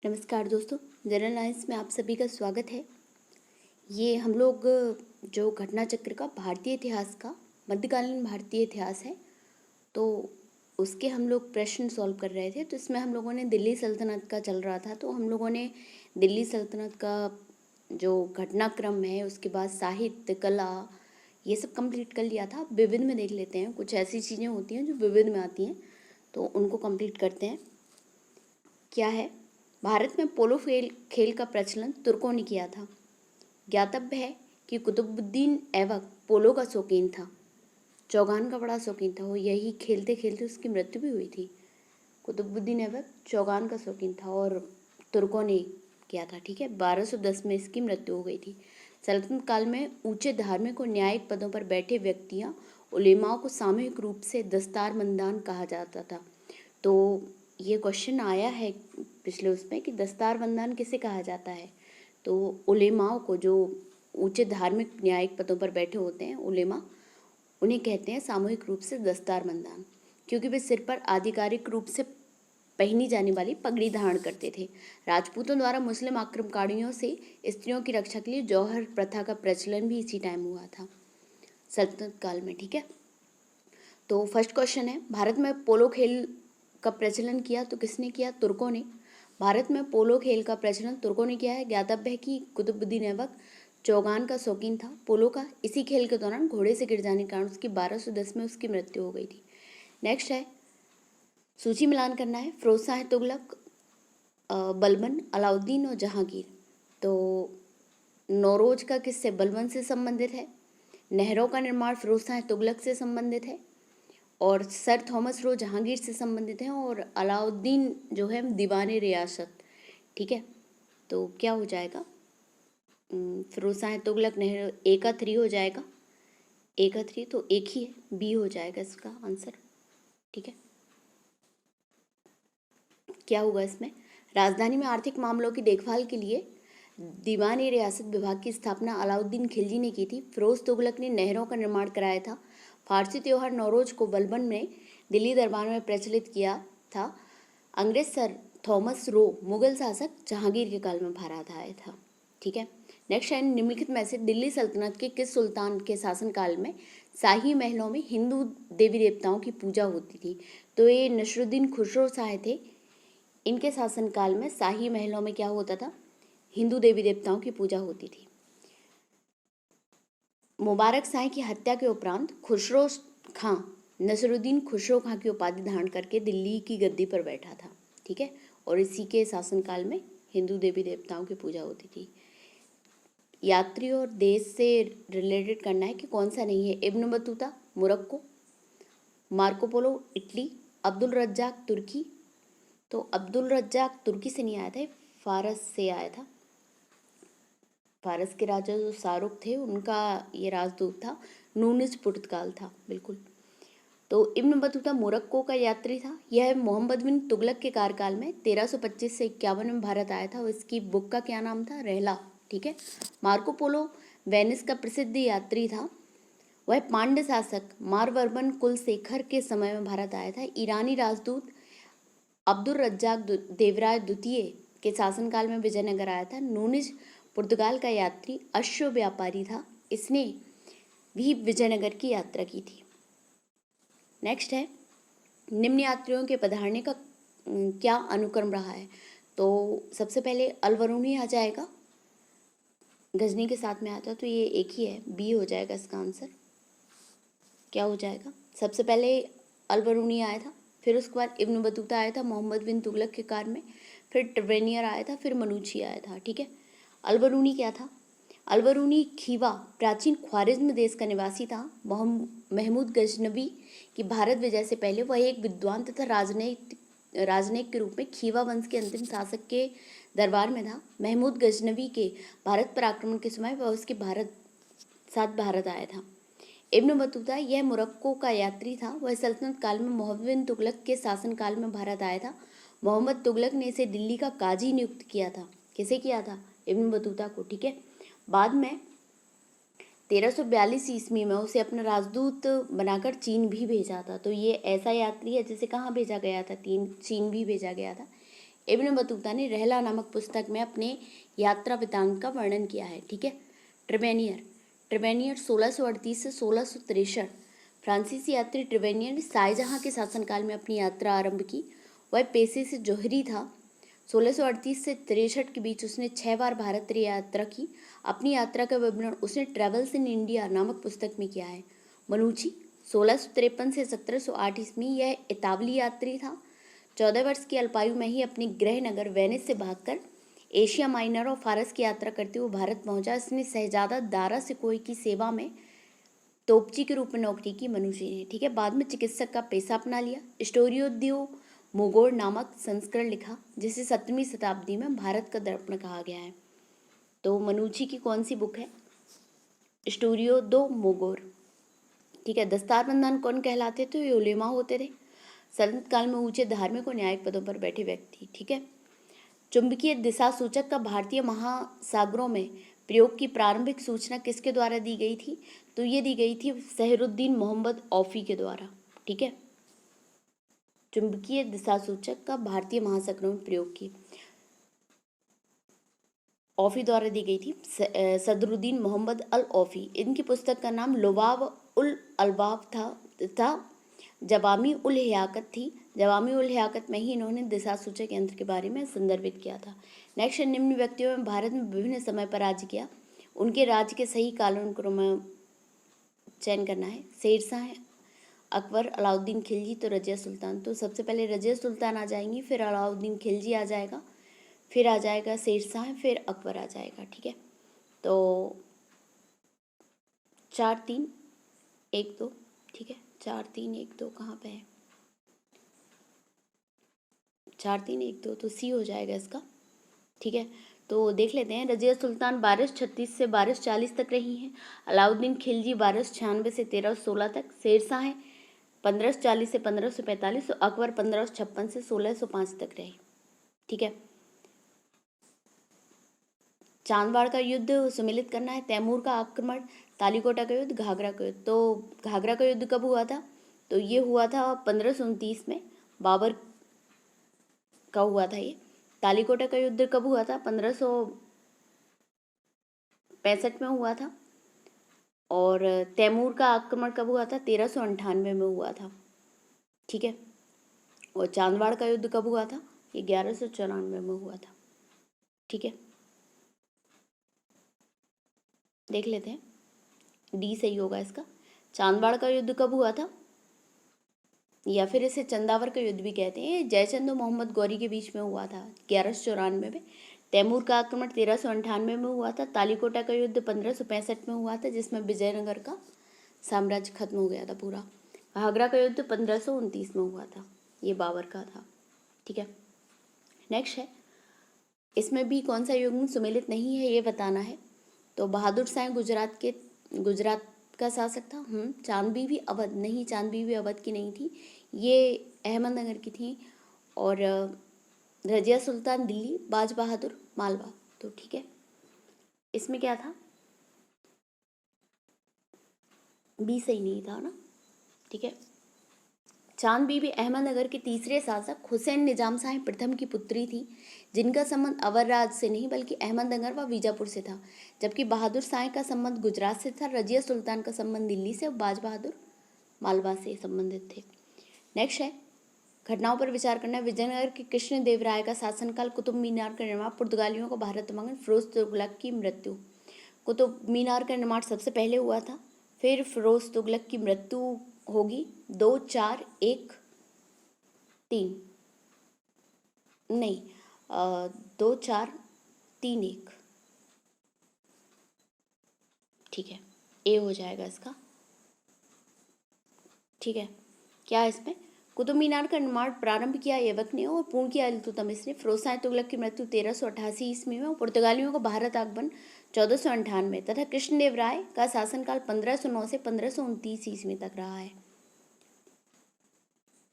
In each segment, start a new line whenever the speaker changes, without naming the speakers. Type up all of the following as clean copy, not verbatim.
नमस्कार दोस्तों, general knowledge में आप सभी का स्वागत है। ये हम लोग जो घटना चक्र का भारतीय इतिहास का मध्यकालीन भारतीय इतिहास है, तो उसके हम लोग प्रश्न सॉल्व कर रहे थे। तो इसमें हम लोगों ने दिल्ली सल्तनत का चल रहा था, तो हम लोगों ने दिल्ली सल्तनत का जो घटनाक्रम है, उसके बाद साहित्य, कला, ये सब कंप्लीट कर लिया था। विविध में देख लेते हैं, कुछ ऐसी चीज़ें होती हैं जो विविध में आती हैं, तो उनको कंप्लीट करते हैं। क्या है? भारत में पोलो खेल का प्रचलन तुर्कों ने किया था। ज्ञातव्य है कि कुतुबुद्दीन ऐबक पोलो का शौकीन था, चौगान का बड़ा शौकीन था। वो यही खेलते खेलते उसकी मृत्यु भी हुई थी। कुतुबुद्दीन ऐबक चौगान का शौकीन था और तुर्कों ने किया था। ठीक है, 1210 में इसकी मृत्यु हो गई थी। सल्तनत काल में ऊंचे धार्मिक और न्यायिक पदों पर बैठे व्यक्तियां, उलेमाओं को सामूहिक रूप से दस्तारबंदान कहा जाता था। तो ये क्वेश्चन आया है पिछले उसमें कि दस्तारबंदान किसे कहा जाता है। तो उलेमाओं को, जो ऊंचे धार्मिक न्यायिक पदों पर बैठे होते हैं उलेमा, उन्हें कहते हैं सामूहिक रूप से दस्तारबंदान, क्योंकि वे सिर पर आधिकारिक रूप से पहनी जाने वाली पगड़ी धारण करते थे। राजपूतों द्वारा मुस्लिम आक्रमणकारियों से स्त्रियों की रक्षा के लिए जौहर प्रथा का प्रचलन भी इसी टाइम हुआ था, सल्तनत काल में। ठीक है, तो फर्स्ट क्वेश्चन है, भारत में पोलो खेल का प्रचलन किया तो किसने किया? तुर्कों ने। भारत में पोलो खेल का प्रचलन तुर्कों ने किया है। ज्ञातव्य है कि कुतुबुद्दीन ऐबक चौगान का शौकीन था पोलो का। इसी खेल के दौरान घोड़े से गिर जाने के कारण उसकी 1210 में उसकी मृत्यु हो गई थी। नेक्स्ट है, सूची मिलान करना है। फिरोज शाह तुगलक, बलबन, अलाउद्दीन और जहांगीर। तो नौरोज का किससे? बलबन से संबंधित है। नहरों का निर्माण फिरोज शाह तुगलक से संबंधित है और सर थॉमस रो जहांगीर से संबंधित हैं और अलाउद्दीन जो है दीवाने रियासत। ठीक है, तो क्या हो जाएगा? फिरोज शाह तुगलक, नेहरू, ए का 3 हो जाएगा। ए का 3 तो एक ही है, बी हो जाएगा इसका आंसर। ठीक है, क्या होगा इसमें? राजधानी में आर्थिक मामलों की देखभाल के लिए दीवानी रियासत विभाग की स्थापना अलाउद्दीन खिलजी ने की थी। फिरोज तुगलक ने नहरों का निर्माण कराया था। फारसी त्योहार नौरोज को बलबन ने दिल्ली दरबार में प्रचलित किया था। अंग्रेज सर थॉमस रो मुगल शासक जहांगीर के काल में भारत आया था। ठीक है, नेक्स्ट है, निम्नलिखित में से दिल्ली सल्तनत के किस सुल्तान के शासनकाल में शाही महलों में हिंदू देवी देवताओं की पूजा होती थी? तो ये नसरुद्दीन खुसरो शाह थे। इनके शासनकाल में शाही महलों में क्या होता था? हिंदू देवी देवताओं की पूजा होती थी। मुबारक शाह की हत्या के उपरांत खुसरो खां नसरुद्दीन खुसरो खां की उपाधि धारण करके दिल्ली की गद्दी पर बैठा था। ठीक है, और इसी के शासनकाल में हिंदू देवी देवताओं की पूजा होती थी। यात्री और देश से रिलेटेड करना है कि कौन सा नहीं है। Ibn Battuta Morocco, Marco Polo Italy, Abdul Razzaq Turkey. तो अब्दुल रज्जाक तुर्की से नहीं आया था, फारस से आया था। फारस के राजा जो शाहरुख थे, उनका ये राजदूत था। नूनिस पुर्तगाल था, बिल्कुल। तो इब्न बतूता मोरक्को का यात्री था। यह मोहम्मद बिन तुगलक के कार्यकाल में 1325 से 51 में भारत आया था और इसकी बुक का क्या नाम था? रहला। ठीक है, मार्को पोलो वेनिस का प्रसिद्ध यात्री था। वह पांड्य शासक मारवर्मन कुलशेखर के समय में भारत आया था। ईरानी राजदूत अब्दुल रज्जाक देवराय द्वितीय के शासनकाल में विजयनगर आया था। नूनिस पुर्तगाल का यात्री अश्व व्यापारी था। इसने भी विजयनगर की यात्रा की थी। नेक्स्ट है, निम्न यात्रियों के पधारने का क्या अनुक्रम रहा है? तो सबसे पहले अलवरूनी आ जाएगा, गजनी के साथ में आता, तो ये एक ही है, बी हो जाएगा इसका आंसर। क्या हो जाएगा? सबसे पहले अलवरूनी आया था, फिर उसके बाद इब्न बतूता आया था मोहम्मद बिन तुगलक के काल में, फिर ट्रेवेनियर आया था, फिर मनुची आया था। ठीक है, अलवरूनी क्या था? अलवरूनी खीवा प्राचीन ख्वारिज्म देश का निवासी था। महमूद गजनवी की भारत विजय से पहले वह एक विद्वान तथा राजनयिक के रूप में खीवा वंश के अंतिम शासक के दरबार में था। महमूद गजनवी के भारत पर आक्रमण के समय वह उसके साथ भारत आया था। इब्न बतूता यह मोरक्को का यात्री था। वह सल्तनत काल में मोहम्मद बिन तुगलक के शासनकाल में भारत आया था। मोहम्मद तुगलक ने इसे दिल्ली का काजी नियुक्त किया था। किसे किया था? इब्न बतूता को। ठीक है, बाद में 1342 ईस्वी में उसे अपना राजदूत बनाकर चीन भी भेजा था। तो ये ऐसा यात्री है जिसे कहाँ भेजा गया था? चीन भी भेजा गया था। इब्न बतूता ने रहला नामक पुस्तक में अपने यात्रा वृत्तांत का वर्णन किया है। ठीक है। ट्रेवेनियर 1638 से 1663। फ्रांसीसी यात्री ट्रेवेनियर ने शाहजहां के शासनकाल में अपनी यात्रा आरंभ की। वह पेशे से जौहरी था। 1638 से 63 के बीच उसने 6 बार भारत यात्रा की। अपनी यात्रा का विवरण उसने ट्रेवल्स इन इंडिया नामक पुस्तक में किया है। मनुची 1653 से 1708 ईस्वी, यह इतावली यात्री था। 14 वर्ष की अल्पायु में ही अपने गृह नगर वेनिस से भागकर एशिया माइनर और फारस की यात्रा करते हुए भारत पहुंचा। इसने शहजादा दारा सिकोई की सेवा में तोपची के रूप में नौकरी की मनुष्य ने। ठीक है। बाद में चिकित्सक का पेशा अपना लिया। स्टोरियो द्यो मोगोर नामक संस्करण लिखा, जिसे 17वीं शताब्दी में भारत का दर्पण कहा गया है। तो मनुची की कौन सी बुक है? स्टोरियो दो मोगोर। ठीक है। दस्तार बंदन कौन कहलाते थे? ये उलेमा होते थे, सल्तनत काल में ऊंचे धार्मिक और न्यायिक पदों पर बैठे व्यक्ति। ठीक है। चुंबकीय दिशा सूचक का भारतीय महासागरों में प्रयोग की प्रारंभिक सूचना किसके द्वारा दी गई थी? तो ये दी गई थी सहरुद्दीन मोहम्मद औफी के द्वारा। ठीक है। चुंबकीय दिशा सूचक का भारतीय महासागरों में प्रयोग की औफी द्वारा दी गई थी, सदरुद्दीन मोहम्मद अल औफी। इनकी पुस्तक का नाम लुबाब उल अलबाब था जवामी उल हियाकत थी। जवामी उल हियाकत में ही इन्होंने दिशा सूचक यंत्र के बारे में संदर्भित किया था। नेक्स्ट, निम्न व्यक्तियों में भारत में विभिन्न समय पर राज्य किया, उनके राज्य के सही कालानुक्रम चयन करना है। शेरशाह, अकबर, अलाउद्दीन खिलजी, तो रजिया सुल्तान। तो सबसे पहले रजिया सुल्तान आ जाएंगी, फिर अलाउद्दीन खिलजी आ जाएगा, फिर आ जाएगा शेरशाह, फिर अकबर आ जाएगा। ठीक है। तो 4 3 1 2। ठीक है। 4 3 1 2 कहाँ पे है? 4 3 1 2 तो सी हो जाएगा इसका। ठीक है। तो देख लेते हैं। रजिया सुल्तान 1236 से 1240 तक रही हैं। अलाउद्दीन खिलजी 1296 से 1316 तक। शेरशाह 1540 से 1545। तो अकबर 1556 से 1605 तक रहे। ठीक है। चांदवाड़ का युद्ध सुमिलित करना है। तैमूर का आक्रमण, तालीकोटा का युद्ध, घाघरा का युद्ध। तो घाघरा का युद्ध कब हुआ था? तो ये हुआ था 1529 में, बाबर का हुआ था ये। तालीकोटा का युद्ध कब हुआ था? 1565 में हुआ था। और तैमूर का आक्रमण कब हुआ था? 1398 में हुआ था। ठीक है। और चांदवाड़ का युद्ध कब हुआ था? ये 1194 में हुआ था। ठीक है। देख लेते हैं, डी सही होगा इसका। चांदवाड़ का युद्ध कब हुआ था? या फिर इसे चंदावर का युद्ध भी कहते हैं। जयचंद और मोहम्मद गौरी के बीच में हुआ था 1194 में। तैमूर का आक्रमण 1398 में हुआ था। तालीकोटा का युद्ध 1565 में हुआ था, जिसमें विजयनगर का साम्राज्य खत्म हो गया था पूरा। घाघरा का युद्ध 1529 में हुआ था, ये बाबर का था। ठीक है। नेक्स्ट है, इसमें भी कौन सा युग्म सुमेलित नहीं है ये बताना है। तो बहादुर शाह गुजरात का शासक था। चांद बीबी अवध नहीं, चांद बीबी अवध की नहीं थी, ये अहमदनगर की थी। और रजिया सुल्तान दिल्ली, बाज बहादुर मालवा। तो ठीक है, इसमें क्या था? बी सही नहीं था ना। ठीक है। चांद बीबी अहमदनगर के तीसरे शासक हुसैन निजाम शाह प्रथम की पुत्री थी, जिनका संबंध अवर राज से नहीं बल्कि अहमदनगर व बीजापुर से था। जबकि बहादुर शाह का संबंध गुजरात से था, रजिया सुल्तान का संबंध दिल्ली से और बाज बहादुर मालवा से संबंधित थे। नेक्स्ट है, घटनाओं पर विचार करना है। विजयनगर के कृष्ण देव राय का शासनकाल, कुतुब मीनार का निर्माण, पुर्तगालियों का भारत आगमन, फिरोज तुगलक की मृत्यु। कुतुब मीनार का निर्माण सबसे पहले हुआ था, फिर फिरोज तुगलक की मृत्यु होगी 2 4 1 3 नहीं 2 4 3 1। ठीक है, ए हो जाएगा इसका। ठीक है। क्या है इसमें? कुतुब मीनार का निर्माण प्रारंभ किया ऐबक ने और पूर्ण किया इल्तुतमिश ने। फिरोज शाह तुगलक की मृत्यु 1388 ईस्वी में और पुर्तगालियों का भारत आगमन 1498 तथा कृष्णदेव राय का शासनकाल 1509 से 1529 ईस्वी तक रहा है।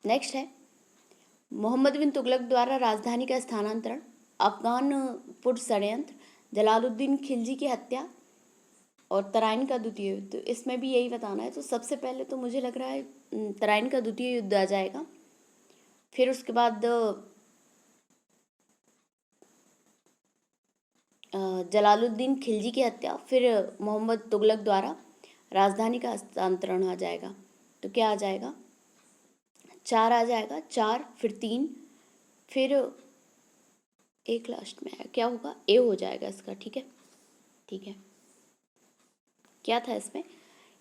नेक्स्ट है, मोहम्मद बिन तुगलक द्वारा राजधानी का स्थानांतरण, अफगानपुर षड्यंत्र, जलालुद्दीन खिलजी की हत्या और तराइन का द्वितीय युद्ध। इसमें भी यही बताना है। तो सबसे पहले तो मुझे लग रहा है तराइन का द्वितीय युद्ध आ जाएगा, फिर उसके बाद जलालुद्दीन खिलजी की हत्या, फिर मोहम्मद तुगलक द्वारा राजधानी का हस्तांतरण आ जाएगा। तो क्या आ जाएगा? 4 आ जाएगा, 4 फिर 3 फिर एक लास्ट में आया, क्या होगा? ए हो जाएगा इसका। ठीक है, ठीक है। क्या था इसमें?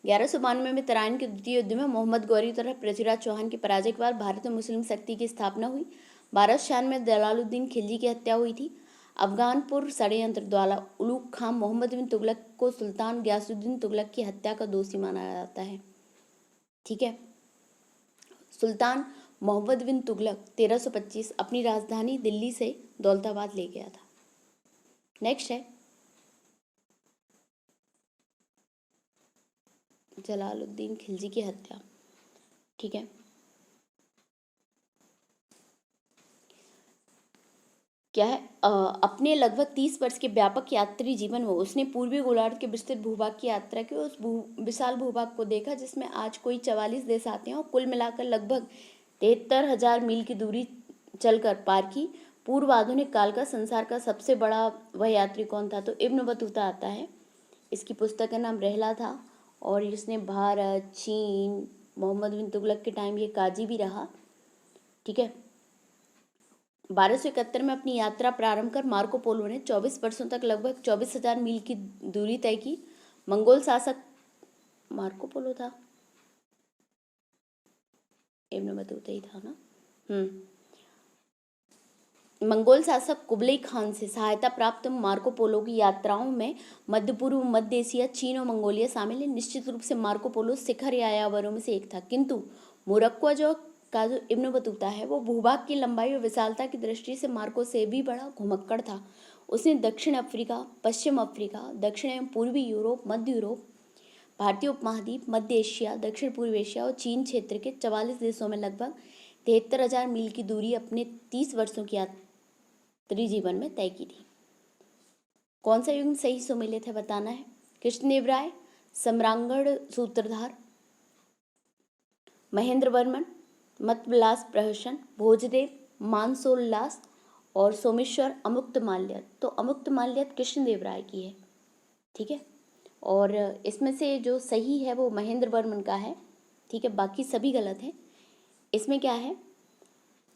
1192 में तराइन के द्वितीय युद्ध में मोहम्मद गौरी तथा पृथ्वीराज चौहान की पराजय के बाद भारत में मुस्लिम शक्ति की स्थापना हुई। 1296 में जलालुद्दीन खिलजी की हत्या हुई थी। अफगानपुर षड्यंत्र द्वारा उलूग खान मोहम्मद बिन तुगलक को सुल्तान गयासुद्दीन तुगलक की हत्या का दोषी माना जाता है। ठीक है, सुल्तान मोहम्मद बिन तुगलक 1325 अपनी राजधानी दिल्ली से दौलताबाद ले गया था। नेक्स्ट है जलालुद्दीन खिलजी की हत्या। ठीक है, क्या है? अपने लगभग 30 वर्ष के व्यापक यात्री जीवन में उसने पूर्वी गोलार्ध के विस्तृत भूभाग की यात्रा की। उस विशाल भूभाग को देखा जिसमें आज कोई 44 देश आते हैं और कुल मिलाकर लगभग 73,000 मील की दूरी चलकर पार की। पूर्व आधुनिक काल का संसार का सबसे बड़ा वह यात्री कौन था? तो इब्न बतूता आता है। इसकी पुस्तक का नाम रहला था और इसने भारत, चीन, मोहम्मद बिन तुगलक के टाइम ये काजी भी रहा। ठीक है, 1271 में अपनी यात्रा प्रारंभ कर मार्को पोलो ने 24 वर्षों तक लगभग 24,000 मील की दूरी तय की। मंगोल शासक मार्को पोलो था, इब्न बतूता ही था ना। मंगोल शासक कुबलई खान से सहायता प्राप्त मार्को पोलो की यात्राओं में मध्य पूर्व, मध्य एशिया, चीन और मंगोलिया शामिल है। निश्चित रूप से मार्को पोलो शिखर यायावरों में से एक था, किंतु मोरक्को जो इब्न बतूता है वो भूभाग की लंबाई और विशालता की दृष्टि से मार्को से भी बड़ा घुमक्कड़ था। उसने दक्षिण अफ्रीका, पश्चिम अफ्रीका, दक्षिण एवं पूर्वी यूरोप, मध्य यूरोप, भारतीय उपमहाद्वीप, मध्य एशिया, दक्षिण पूर्व एशिया और चीन क्षेत्र के 44 देशों में लगभग 73,000 मील की दूरी अपने 30 वर्षों की यात्री जीवन में तय की थी। कौन सा युग सही सुमेलित है बताना है। कृष्णदेवराय, सम्रांगण सूत्रधार, महेंद्र वर्मन, मतविलास प्रहसन, भोजदेव, मानसोल्लास और सोमेश्वर अमुक्तमाल्यद। तो अमुक्तमाल्यद कृष्णदेवराय की है। ठीक है, और इसमें से जो सही है वो महेंद्र वर्मन का है। ठीक है, बाकी सभी गलत हैं। इसमें क्या है?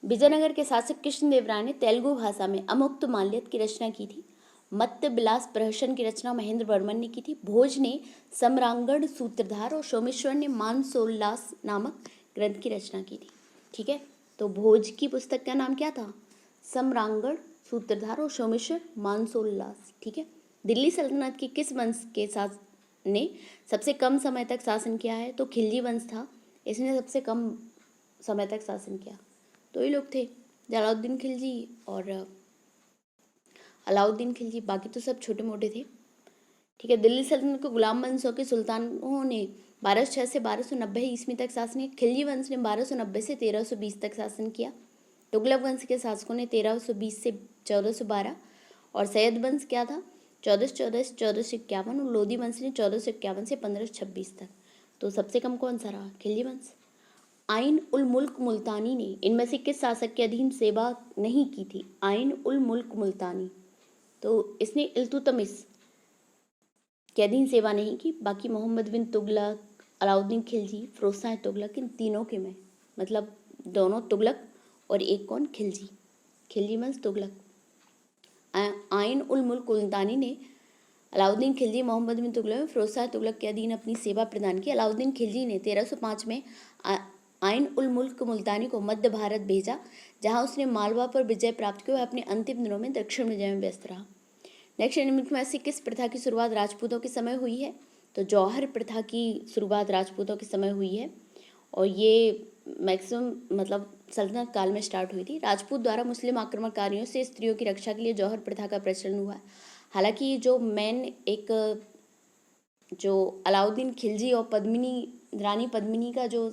विजयनगर के शासक कृष्णदेवराय ने तेलुगु भाषा में अमुक्तमाल्यद की रचना की थी। मत्स्य विलास प्रहसन की रचना महेंद्र वर्मन ने की थी। भोज ने सम्रांगण सूत्रधार और सोमेश्वर ने मानसोल्लास नामक ग्रंथ की रचना की थी। ठीक है, तो भोज की पुस्तक का नाम क्या था? सम्रांगण सूत्रधार और सोमेश्वर मानसोल्लास। ठीक है, दिल्ली सल्तनत के किस वंश के ने सबसे कम समय तक शासन किया है? तो खिलजी वंश था, इसने सबसे कम समय तक शासन किया। दो ही लोग थे, जलालुद्दीन खिलजी और अलाउद्दीन खिलजी, बाकी तो सब छोटे मोटे थे। ठीक है, दिल्ली सल्तनत को गुलाम वंशों के सुल्तानों ने 1206 से 1290 ईस्वी तक शासन किया। खिलजी वंश ने 1290 से 1320 तक शासन किया। तुगलक वंश के शासकों ने 1320 से 1412 और सैयद वंश क्या था? 1414 से 1451 और लोधी वंश ने 1451 से 1526 तक। तो सबसे कम कौन सा रहा? खिलजी वंश। आइन उल मुल्क मुल्तानी ने इनमें से किस शासक के अधीन सेवा नहीं की थी? आइन उल मुल्क मुल्तानी, तो इसने इल्तुतमिश के अधीन सेवा नहीं की। बाकी मोहम्मद बिन तुगलक, अलाउद्दीन खिलजी, फिरोज शाह तुगलक, इन तीनों के में मतलब दोनों तुगलक और एक कौन? खिलजी। खिलजी वंश तुगलक। आइन उल मुल्क मुल्तानी ने अलाउद्दीन खिलजी, मोहम्मद बिन तुगलक, फिरोज शाह तुगलक के अधीन अपनी सेवा प्रदान की। अलाउद्दीन खिलजी ने 1305 में आइन उल मुल्क मुल्तानी को मध्य भारत भेजा, जहां उसने मालवा पर विजय प्राप्त की। वह अपने अंतिम दिनों में दक्षिण विजय में व्यस्त रहा। नेक्स्ट, निम्नलिखित में से किस प्रथा की शुरुआत राजपूतों के समय हुई है? तो जौहर प्रथा की शुरुआत राजपूतों के समय हुई है और ये मैक्सिमम मतलब सल्तनत काल में स्टार्ट हुई थी। राजपूत द्वारा मुस्लिम आक्रमणकारियों से स्त्रियों की रक्षा के लिए जौहर प्रथा का प्रचलन हुआ। हालांकि जो मेन एक जो अलाउद्दीन खिलजी और रानी पद्मिनी का जो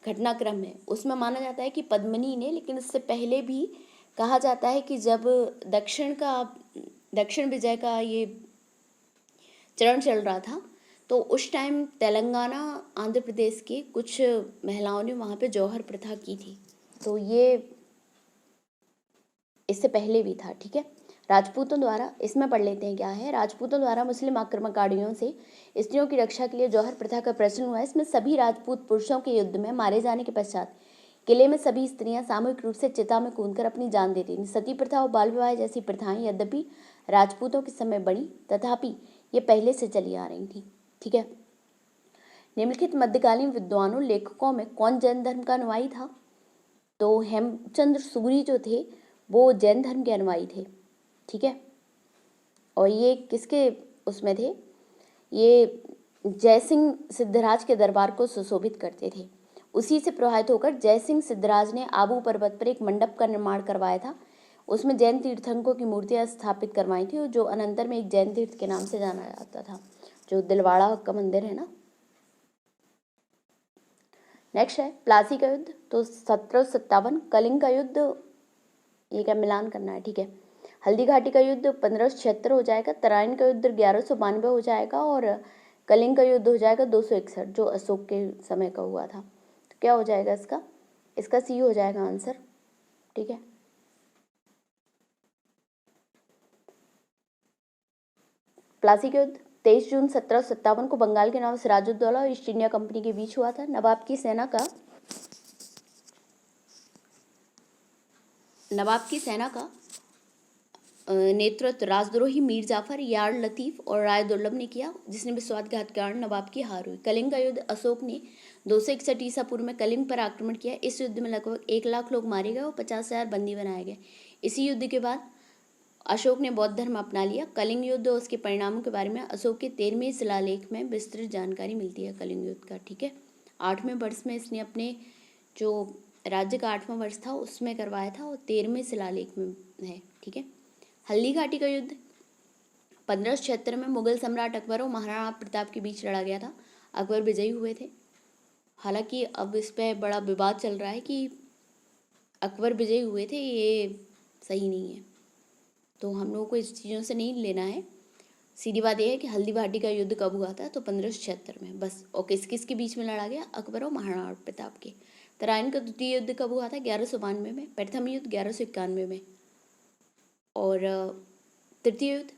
घटनाक्रम है उसमें माना जाता है कि पद्मिनी ने, लेकिन इससे पहले भी कहा जाता है कि जब दक्षिण विजय का ये चरण चल रहा था तो उस टाइम तेलंगाना, आंध्र प्रदेश के कुछ महिलाओं ने वहाँ पे जौहर प्रथा की थी। तो ये इससे पहले भी था। ठीक है, राजपूतों द्वारा, इसमें पढ़ लेते हैं क्या है। राजपूतों द्वारा मुस्लिम आक्रमणकारियों से स्त्रियों की रक्षा के लिए जौहर प्रथा का प्रचलन हुआ। इसमें सभी राजपूत पुरुषों के युद्ध में मारे जाने के पश्चात किले में सभी स्त्रियां सामूहिक रूप से चिता में कूदकर अपनी जान देती थीं। सती प्रथा और बाल विवाह जैसी प्रथाएं यद्यपि राजपूतों के समय बनी, तथापि ये पहले से चली आ रही थी। ठीक है। निम्नलिखित मध्यकालीन विद्वानों लेखकों में कौन जैन धर्म का अनुयायी था? तो हेमचंद्र सूरी जो थे वो जैन धर्म के अनुयायी थे। ठीक है। और ये किसके उसमें थे? ये जयसिंह सिद्धराज के दरबार को सुशोभित करते थे। उसी से प्रभावित होकर जयसिंह सिद्धराज ने आबू पर्वत पर एक मंडप का निर्माण करवाया था। उसमें जैन तीर्थंकरों की मूर्तियां स्थापित करवाई थी, जो अनंतर में एक जैन तीर्थ के नाम से जाना जाता था, जो दिलवाड़ा का मंदिर है ना। नेक्स्ट है प्लासी का युद्ध। तो 1757। कलिंग का युद्ध, ये क्या मिलान करना है, ठीक है। हल्दी घाटी का युद्ध 1576 हो जाएगा। तराइन का युद्ध 1192 हो जाएगा। और कलिंग का युद्ध हो जाएगा 261, जो अशोक के समय का हुआ था। तो क्या हो जाएगा इसका सी हो जाएगा आंसर। ठीक है। प्लासी का युद्ध 23 जून 1757 को बंगाल के नवाब सिराजुद्दौला और ईस्ट इंडिया कंपनी के बीच हुआ था। नवाब की सेना का नेतृत्व राजद्रोही मीर जाफर, यार लतीफ और राय दुर्लभ ने किया, जिसने विश्वासघात के कारण नवाब की हार हुई। कलिंग का युद्ध अशोक ने 261 ईसा पूर्व में कलिंग पर आक्रमण किया। इस युद्ध में लगभग 1 लाख लोग मारे गए और 50,000 बंदी बनाए गए। इसी युद्ध के बाद अशोक ने बौद्ध धर्म अपना लिया। कलिंग युद्ध और उसके परिणामों के बारे में अशोक के 13वें शिलालेख में विस्तृत जानकारी मिलती है कलिंग युद्ध का। ठीक है। 8वें वर्ष में इसने अपने जो राज्य का 8वां वर्ष था उसमें करवाया था और 13वें शिलालेख में है। ठीक है। हल्दी घाटी का युद्ध 1576 में मुगल सम्राट अकबर और महाराणा प्रताप के बीच लड़ा गया था। अकबर विजयी हुए थे। हालांकि अब इस पर बड़ा विवाद चल रहा है कि अकबर विजयी हुए थे, ये सही नहीं है, तो हम लोगों को इस चीज़ों से नहीं लेना है। सीधी बात यह है कि हल्दी घाटी का युद्ध कब हुआ था? तो 1576 में बस। और किस किस के बीच में लड़ा गया? अकबर और महाराणा प्रताप के। तराइन का द्वितीय युद्ध कब हुआ था? 1192 में। प्रथम युद्ध 1191 में। और तृतीय युद्ध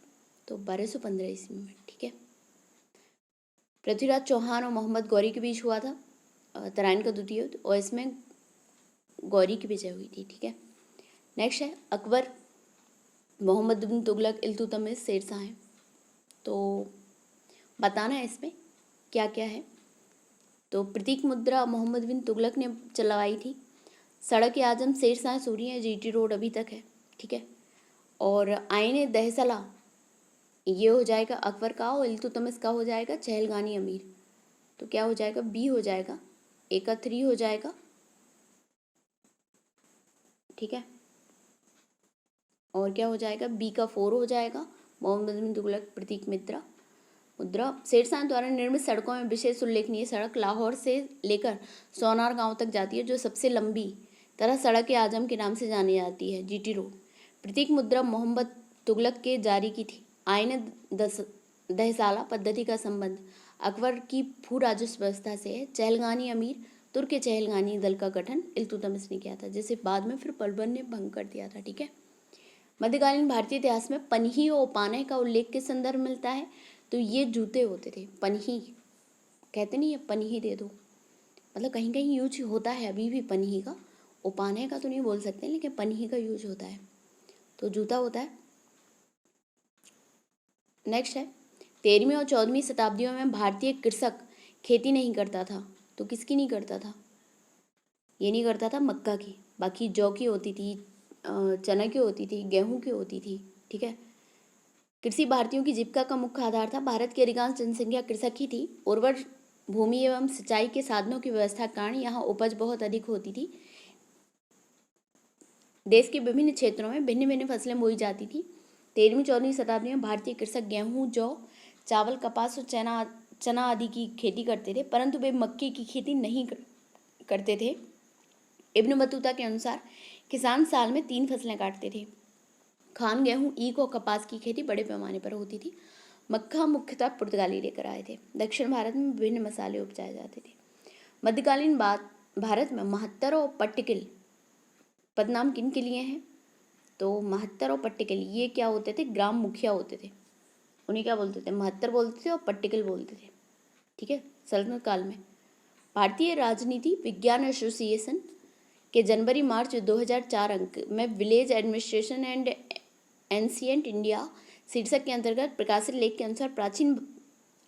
तो 1215 ईस्वी में। ठीक है। पृथ्वीराज चौहान और मोहम्मद गौरी के बीच हुआ था तराइन का द्वितीय युद्ध, और इसमें गौरी की विजय हुई थी। ठीक है। नेक्स्ट है अकबर, मोहम्मद बिन तुगलक, इल्तुतमिश, शेरशाह हैं। तो बताना है इसमें क्या क्या है। तो प्रतीक मुद्रा मोहम्मद बिन तुगलक ने चलवाई थी। सड़क आजम शेरशाह सूरी है, जीटी रोड अभी तक है। ठीक है। और आईने दहसला ये हो जाएगा अकबर का, और इल्तुतमिश का हो जाएगा चहलगानी अमीर। तो क्या हो जाएगा? बी हो जाएगा। ए का 3 हो जाएगा। ठीक है। और क्या हो जाएगा? बी का 4 हो जाएगा। मोहम्मद बिन तुगलक प्रतीक मुद्रा। शेरशाह द्वारा निर्मित सड़कों में विशेष उल्लेखनीय सड़क लाहौर से लेकर सोनार गांव तक जाती है, जो सबसे लंबी तरह सड़क आजम के नाम से जानी जाती है, जीटी रोड। प्रतीक मुद्रा मोहम्मद तुगलक के जारी की थी। आईने दहसाला पद्धति का संबंध अकबर की भू राजस्व व्यवस्था से है। चहलगानी अमीर तुर्क चहलगानी दल का गठन इल्तुतमिश ने किया था, जिसे बाद में फिर बलबन ने भंग कर दिया था। ठीक है। मध्यकालीन भारतीय इतिहास में पनही और पाने का उल्लेख के संदर्भ मिलता है। तो ये जूते होते थे, पनही कहते नहीं है, पनही दे दो, मतलब कहीं कहीं यूज होता है अभी भी पनही का। उपाने का तो नहीं बोल सकते, लेकिन पनही का यूज होता है, तो जूता होता है। नेक्स्ट है 13वीं और 14वीं शताब्दियों में भारतीय कृषक खेती नहीं करता था। तो किसकी नहीं करता था? ये नहीं करता था मक्का की, बाकी जौ की होती थी, चना की होती थी, गेहूं की होती थी। ठीक है। कृषि भारतीयों की जीविका का मुख्य आधार था। भारत की अधिकांश जनसंख्या कृषक ही थी। उर्वर भूमि एवं सिंचाई के साधनों की व्यवस्था के कारण यहाँ उपज बहुत अधिक होती थी। देश के विभिन्न क्षेत्रों में भिन्न भिन्न फसलें बोई जाती थी। 13वीं 14वीं शताब्दी में भारतीय कृषक गेहूं, जौ, चावल, कपास और चना आदि की खेती करते थे, परंतु वे मक्के की खेती नहीं करते थे। इब्न बतूता के अनुसार किसान साल में 3 फसलें काटते थे। खान, गेहूं, ईख और कपास की खेती बड़े पैमाने पर होती थी। मक्का मुख्यतः पुर्तगाली लेकर आए थे। दक्षिण भारत में विभिन्न मसाले उपजाए जाते थे। मध्यकालीन भारत में महत्तर और पट्टिकिल पदनाम किन के लिए हैं? तो महत्तर और पट्टिकल ये क्या होते थे, ग्राम मुखिया होते थे। उन्हें क्या बोलते थे, महत्तर बोलते थे और पट्टिकल बोलते थे। ठीक है, सल्तनत काल में। भारतीय राजनीति विज्ञान एसोसिएशन के जनवरी मार्च 2004 अंक में village administration and ancient India शीर्षक के अंतर्गत प्रकाशित लेख के अनुसार प्राचीन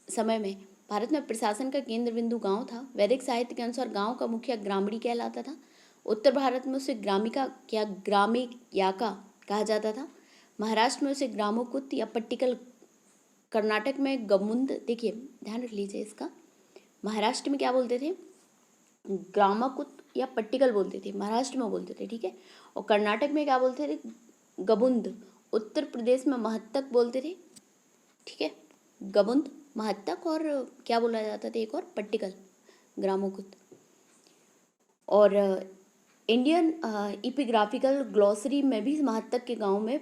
समय में भारत में प्रशासन का केंद्र बिंदु गांव था। वैदिक साहित्य के अनुसार गांव का मुखिया ग्रामीण कहलाता था। उत्तर भारत में उसे ग्रामिका या ग्रामियाका कहा जाता था। महाराष्ट्र में उसे ग्रामोकुत या पट्टिकल, कर्नाटक में गमुंद, देखिए ध्यान रख लीजिए इसका, महाराष्ट्र में क्या बोलते थे, ग्रामकुत या पट्टिकल बोलते थे, महाराष्ट्र में बोलते थे। ठीक है, और कर्नाटक में क्या बोलते थे, गबुंद। उत्तर प्रदेश में महत्तक बोलते थे। ठीक है, गबुंद, महत्तक, और क्या बोला जाता था एक और, पट्टिकल, ग्रामोकुत। और इंडियन इपिग्राफिकल ग्लॉसरी में भी महत्तक के गांव में,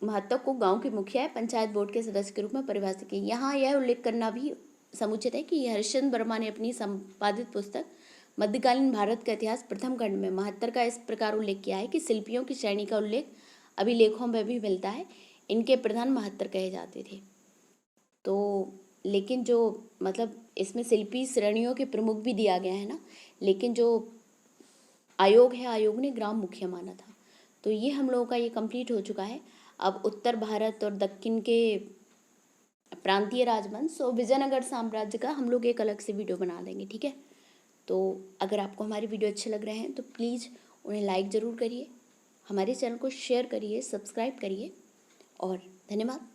महत्तक को गांव के मुखिया या पंचायत बोर्ड के सदस्य के रूप में परिभाषित किया। यहाँ यह उल्लेख करना भी समुचित है कि हरिश्चंद्र वर्मा ने अपनी संपादित पुस्तक मध्यकालीन भारत का इतिहास प्रथम खंड में महत्तर का इस प्रकार उल्लेख किया है कि शिल्पियों की श्रेणी का उल्लेख अभिलेखों में भी मिलता है। इनके प्रधान महत्तर कहे जाते थे। तो लेकिन जो मतलब इसमें शिल्पी श्रेणियों के प्रमुख भी दिया गया है ना, लेकिन जो आयोग है, आयोग ने ग्राम मुखिया माना था। तो ये हम लोगों का ये कंप्लीट हो चुका है। अब उत्तर भारत और दक्षिण के प्रांतीय राजवंश और विजयनगर साम्राज्य का हम लोग एक अलग से वीडियो बना देंगे। ठीक है, तो अगर आपको हमारे वीडियो अच्छे लग रहे हैं तो प्लीज़ उन्हें लाइक ज़रूर करिए, हमारे चैनल को शेयर करिए, सब्सक्राइब करिए, और धन्यवाद।